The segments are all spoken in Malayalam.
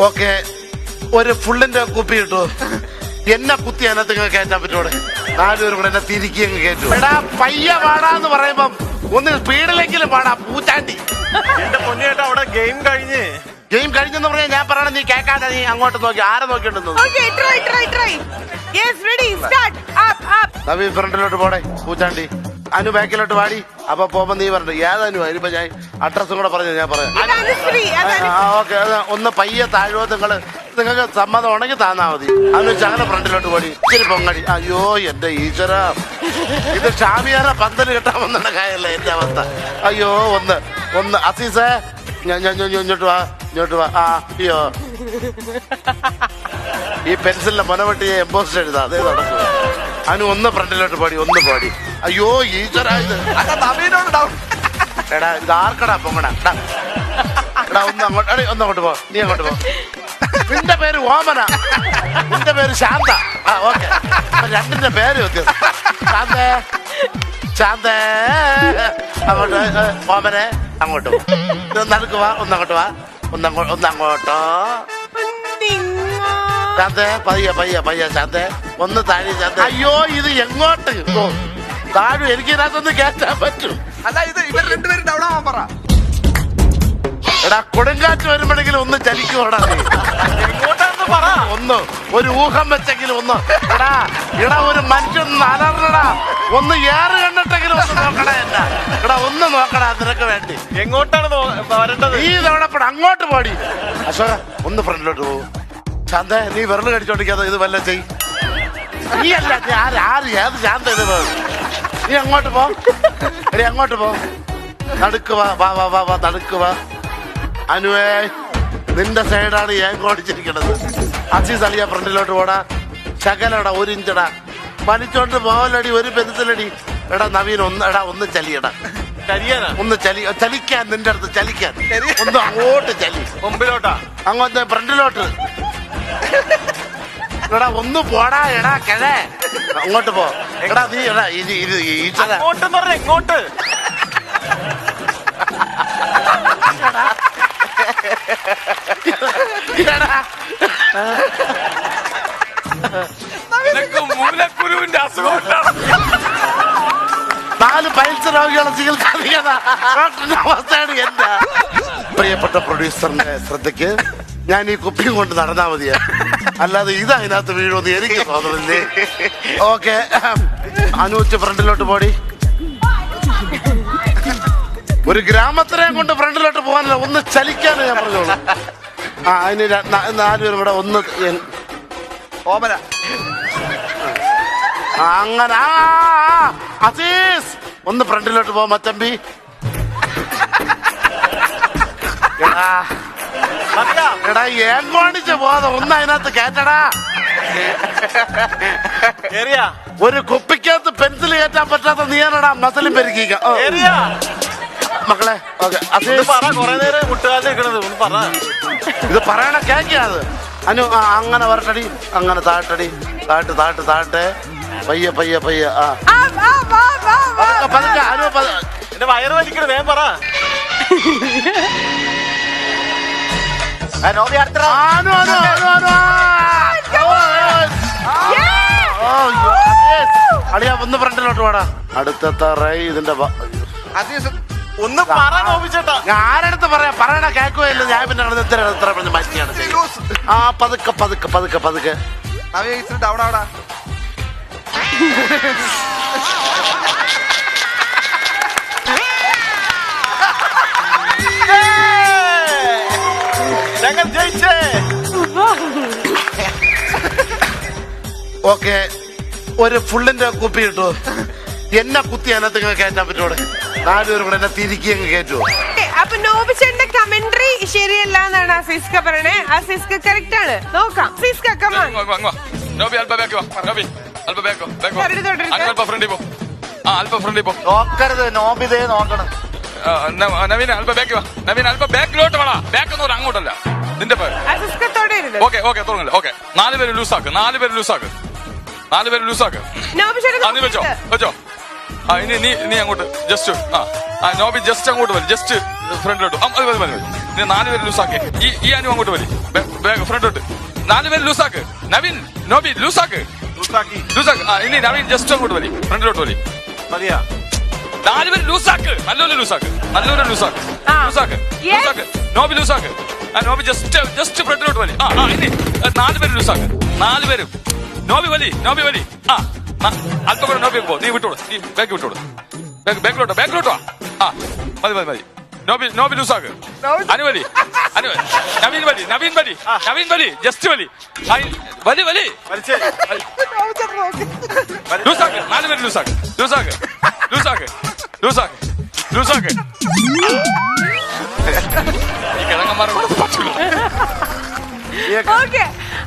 ഓക്കെ, ഒരു ഫുള്ളിന്റെ കുപ്പി കിട്ടു. എന്നെ കുത്തി അതിനകത്ത് കയറ്റാൻ പറ്റൂടെ? 4 പേരും കൂടെ എന്നെ തിരിക്കി അങ്ങ് കയറ്റു. എടാ പയ്യ പാടാന്ന് പറയുമ്പം ഒന്ന് സ്പീഡിലെങ്കിലും പാടാ പൂച്ചാണ്ടി. എന്റെ പൊന്നിയേട്ടാ അവിടെ ഗെയിം കഴിഞ്ഞെന്ന് പറഞ്ഞാൽ ഞാൻ പറയണ നീ കേൾക്കാതെ നീ അങ്ങോട്ട് നോക്കി ആരെ നോക്കിണ്ടെന്ന്. നവീൻ ഫ്രണ്ടിലോട്ട് പോടെ പൂച്ചാണ്ടി. അനു ബാക്കിലോട്ട് പാടി. അപ്പൊ പോകുമ്പോ നീ പറഞ്ഞു ഏതനു അതിനിപ്പോ ഞാൻ അഡ്രസ്സും കൂടെ പറഞ്ഞു ഞാൻ പറയാം. ഓക്കെ, ഒന്ന് പയ്യെ താഴുവോ നിങ്ങൾക്ക് സമ്മതം ഉണ്ടെങ്കിൽ താന്നാ മതി. അന്ന് അങ്ങനെ ഫ്രണ്ടിലോട്ട് പോടി. ഇച്ചിരി പൊങ്ങടി. അയ്യോ എന്റെ ഈശ്വര, ഇത് ഷാമിയാറ പന്തല് കെട്ടാൻ വന്ന കാര്യമല്ല എന്റെ അവസ്ഥ. അയ്യോ ഒന്ന് അസീസേ ഇങ്ങോട്ട് വാ. അയ്യോ ഈ പെൻസിലിന്റെ മുനവെട്ടിയെ എംബോസ്റ്റ് എഴുതാ അതേ നടക്കുക. അനു ഒന്ന് ഫ്രണ്ടിലോട്ട് പാടി, ഒന്ന് പാടി. അയ്യോ ഈശ്വര, ഇത് എടാ ഇത് ആർക്കടാ പൊങ്ങടാ? എടാ ഒന്നങ്ങോട്ട് പോ. നീ അങ്ങോട്ട് പോ. നിന്റെ പേര് ഓമന, നിന്റെ പേര് ശാന്ത. ഓക്കെ, രണ്ടിന്റെ പേര് വ്യത്യാസം. ശാന്തേ അങ്ങോട്ട്. ഓമനെ അങ്ങോട്ട് നടുക്ക് വാ. ഒന്നങ്ങോട്ട് വാ. ഒന്നങ്ങോട്ടോ. ശാന്തേ പയ്യ ശാന്തേ ഒന്ന് താഴെ ശാന്ത. അയ്യോ ഇത് എങ്ങോട്ട് താഴെ? എനിക്ക് ഇതിനകത്തൊന്ന് കേറ്റാൻ പറ്റും. അല്ല ഇത് ഇവർ രണ്ടുപേരും ഡൗൺ ആവാൻ പറ. എടാ കൊടുങ്കാറ്റ് വരുമ്പോഴെങ്കിലും ഒന്ന് ചലിക്കുവാടാ നീ. എങ്ങോട്ടാന്ന് പറ. ഒന്ന് ഒരു ഊഹം വെച്ചെങ്കിലും ഒന്ന്. എടാ ഒരു മനുഷ്യൻ അലറടാ. ഒന്ന് ഏറ് കണ്ടിട്ടെങ്കിലും ഒന്ന് നോക്കടാ. എടാ ഒന്ന് നോക്കടാ നിനക്ക് വേണ്ടി. എങ്ങോട്ടാണ് വരേണ്ടത്? ഈ തവണ അങ്ങോട്ട് പോടി. അശോക ഒന്ന് ഫ്രണ്ടിലോട്ട് പോകും. ശാന്ത നീ വിരല് കടിച്ചോണ്ടിരിക്കാതെ ഇത് വല്ല ചെയ്. നീ അല്ല ഏത് ശാന്ത ഇത്? നീ അങ്ങോട്ട് പോ. എടി അങ്ങോട്ട് പോ. നടുക്ക് വാ. നടുക്ക് വാ. അനുവേ നിന്റെ സൈഡാണ് ഞാൻ ഓടിച്ചിരിക്കണത്. അസീസ് അലിയ ഫ്രണ്ടിലോട്ട് പോടാ. ശകലടാ 1 ഇഞ്ചടാ. വലിച്ചോണ്ട് പോവലടി, ഒരു പെൻസിലടി. എടാ നവീൻ ഒന്ന് ചലിയടാ. ഒന്ന് ചലിക്കാൻ നിന്റെ അടുത്ത് ചലിക്കാൻ. ഒന്ന് അങ്ങോട്ട് ചലി. മുമ്പിലോട്ടാ? അങ്ങോട്ട് ഫ്രണ്ടിലോട്ട്. എടാ ഒന്ന് പോടാ. എടാ കിഴേ അങ്ങോട്ട് പോ. എടാ നീ അങ്ങോട്ട് പറഞ്ഞ എങ്ങോട്ട്? മൂലക്കുരുവിന്റെ അസുഖം 4 പൈൽസ് രോഗികളെ ചികിത്സിക്കുന്ന അവസ്ഥയാണ് എന്റെ. പ്രിയപ്പെട്ട പ്രൊഡ്യൂസറിന്റെ ശ്രദ്ധയ്ക്ക്, ഞാൻ ഈ കുപ്പിയും കൊണ്ട് നടന്നാ മതിയാ, അല്ലാതെ ഇത് അതിനകത്ത് വീഴുമെന്ന് എനിക്ക് തോന്നുന്നില്ലേ. ഓക്കെ, അനുവച്ച് ഫ്രണ്ടിലോട്ട് പോടി. ഒരു ഗ്രാമത്തിനെയും കൊണ്ട് ഫ്രണ്ടിലോട്ട് പോകാനല്ല, ഒന്ന് ചലിക്കാനേ ഞാൻ പറഞ്ഞോളൂ. അതിന് 4 പേരും കൂടെ ഒന്ന് ഓമന അങ്ങനെ. അസീസ് ഒന്ന് ഫ്രണ്ടിലോട്ട് പോ മച്ചമ്പി. എടാ ഏങ്കോണിച്ച് പോകാതെ ഒന്ന് അതിനകത്ത് കേറ്റടാ. ഒരു കുപ്പിക്കകത്ത് പെൻസിൽ കയറ്റാൻ പറ്റാത്ത നീയാണടാ മസിലും പെരുക്കിക്ക മക്കളെ. ഓക്കെ, ഇത് പറയണ കേക്കാത്. അനു അങ്ങനെ വരട്ടടി, അങ്ങനെ താഴട്ടടി. താഴ്ട്ടെ പയ്യെ. പതുക്കെ അനു. എന്റെ വയറ് വലിക്കണ വേഗം പറ. അളിയാ ഒന്ന് ഫ്രണ്ടിലോട്ട് പോടാ. അടുത്ത ഇതിന്റെ ഒന്ന് പറ നോവിച്ചേട്ടാ. ഞാൻ ആരടുത്ത് പറയണ കേൾക്കുകയില്ല. ഞാൻ പിന്നെ എത്ര പറഞ്ഞ് മാറ്റിയാണ്. പതുക്കെ ഡൗൺ ആവടാ. ഞങ്ങൾ ജയിച്ചേ. ഓക്കെ, ഒരു ഫുള്ളിന്റെ കുപ്പി കിട്ടുമോ? എന്നെ കുത്തി അതിനകത്ത് കയറ്റാൻ പറ്റൂടെ? 4 പേരും കൂടെ എന്നെ തിരിക്കി അങ്ങ് കയറ്റുമോ? അപ്പൊ നോബിച്ചേട്ടന്റെ കമന്ററി ശരിയല്ല എന്നാണ് അസീസ്ക പറയണേ. അസീസ്ക കറക്റ്റ് ആണ്. നോക്കാം അസീസ്ക, കമാൻ നോബി അല്പ ബാക്ക് വാ. നോബി അല്പ ബാക്ക് അല്പ ഫ്രണ്ടിൽ പോ. അല്പ ഫ്രണ്ടിൽ പോ. നോക്കരുത്, നോബിതേ നോക്കണം. നവീൻ അല്പ ബാക്ക് വാ. നവീൻ അല്പ ബാക്കിലോട്ട് വേണം. ബാക്ക് ഒന്നും അങ്ങോട്ടല്ല. നിന്റെ പേര് ഓക്കെ തുടങ്ങല്ലേ. ഓക്കെ, 4 പേര് ലൂസാക്ക്. 4 പേര് ലൂസാക്ക്. നീ വെച്ചോ. ഇനി നീ അങ്ങോട്ട് ജസ്റ്റ് നോബി ജസ്റ്റ് അങ്ങോട്ട് വരും. ജസ്റ്റ് ഫ്രണ്ടിലോട്ട്. മതി. നീ 4 പേര് ലൂസാക്ക്. ഈ അനു അങ്ങോട്ട് വലി. ഫ്രണ്ടോട്ട് 4 പേര് ലൂസാക്ക്. നവീൻ നോബി ലൂസാക്ക്. ലൂസാക്കി ലൂസാക്ക്. ഇനി നവീൻ ജസ്റ്റ് അങ്ങോട്ട് വലി. ഫ്രണ്ടിലോട്ട് വലി. മതിയാ 4 പേര് ലൂസാക്ക്. നല്ലപോലെ ലൂസാക്ക്. ലൂസാക്ക്. Yes. ലൂസാക്ക്. നോബി ലൂസാക്ക്. നോബി ജസ്റ്റ് ഫ്രണ്ടിലോട്ട് വലി. ഇനി 4 പേര് ലൂസാക്ക്. 4 പേരും നോബി വലി. അല്പം കൂടെ നോബി പോ. നീ വിട്ടോളൂ. നീ ബാക്ക് വിട്ടോളൂ. ബാക്കിലോട്ടോ. മതി. നോബി ലൂസാക്ക്. അനുവലി. നവീൻ വലി. ജസ്റ്റ് വലി. വലിച്ചേ ലൂസാക്ക്. 4 പേര് ലൂസാക്ക്. ഈ കിഴങ്ങന്മാരെ കൊണ്ട് പറ്റില്ല. ഓക്കെ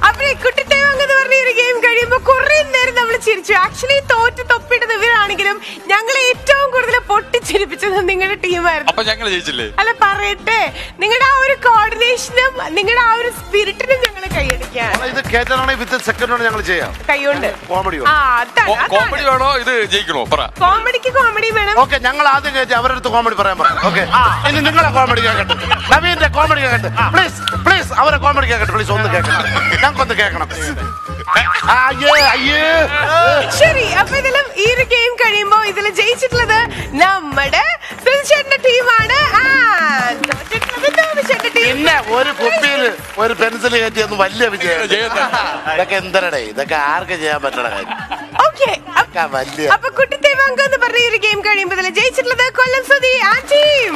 അപ്പൊ ഈ കുട്ടിത്തേവങ് എന്ന് പറഞ്ഞ ഒരു ഗെയിം കഴിയുമ്പോ കുറെ നേരം നമ്മൾ ചിരിച്ചു. ആക്ച്വലി തോറ്റ് തൊപ്പിട്ടത് ഇവരാണെങ്കിലും ഞങ്ങളെ ഏറ്റവും കൂടുതൽ പൊട്ടിച്ചിരിപ്പിച്ചത് നിങ്ങളുടെ ടീമായിരുന്നു. അപ്പൊ ഞങ്ങൾ ജയിച്ചില്ലേ? അല്ല പറയട്ടെ, നിങ്ങളുടെ ആ ഒരു കോർഡിനേഷനും നിങ്ങളുടെ ആ ഒരു സ്പിരിറ്റിനും ഞങ്ങൾ കൈയടിക്കാണ്. ഇത് കേട്ടാണെങ്കിൽ വിത്ത് സെക്കൻഡോട് ഞങ്ങൾ ചെയ്യാം. കൈകൊണ്ട് കോമഡിയോ? കോമഡി വേണോ ഇത് ജയിക്കണോ പറ. കോമഡിക്ക് കോമഡി വേണം. ഓക്കെ, ഞങ്ങൾ ആദ്യം കയറ്റി അവരുടെ അടുത്ത് കോമഡി പറയാൻ പറയാം. ഓക്കെ, ഇനി നിങ്ങളെ കോമഡി കേൾക്കട്ടെ. നവീന്റെ കോമഡി കേൾക്കട്ടെ. പ്ലീസ് അവരെ കോമഡി കേൾക്കട്ടെ. പ്ലീസ് ഒന്ന് കേൾക്കണം. ഞങ്ങൾക്കൊന്ന് കേൾക്കണം. ശരി, അപ്പൊ ഇതിലും ഈ ഒരു ഗെയിം കഴിയുമ്പോ ഇതിൽ ജയിച്ചിട്ടുള്ളത് നമ്മുടെ സുനിൽചേട്ടന്റെ ടീമാണ്. പിന്നെ ഒരു കുപ്പിയിൽ ഒരു പെൻസിൽ കയറ്റിയൊന്നും വലിയ വിജയം. ഇതൊക്കെ എന്തരടേ, ഇതൊക്കെ ആർക്ക് ചെയ്യാൻ പറ്റണ കാര്യം. ഓക്കെ, വലിയ അപ്പൊ കുട്ടിത്തേവാങ്ക എന്ന് പറഞ്ഞ ഈ ഒരു ഗെയിം കഴിയുമ്പോ ഇതിൽ ജയിച്ചിട്ടുള്ളത് കൊല്ലം സുധി ആ ടീം.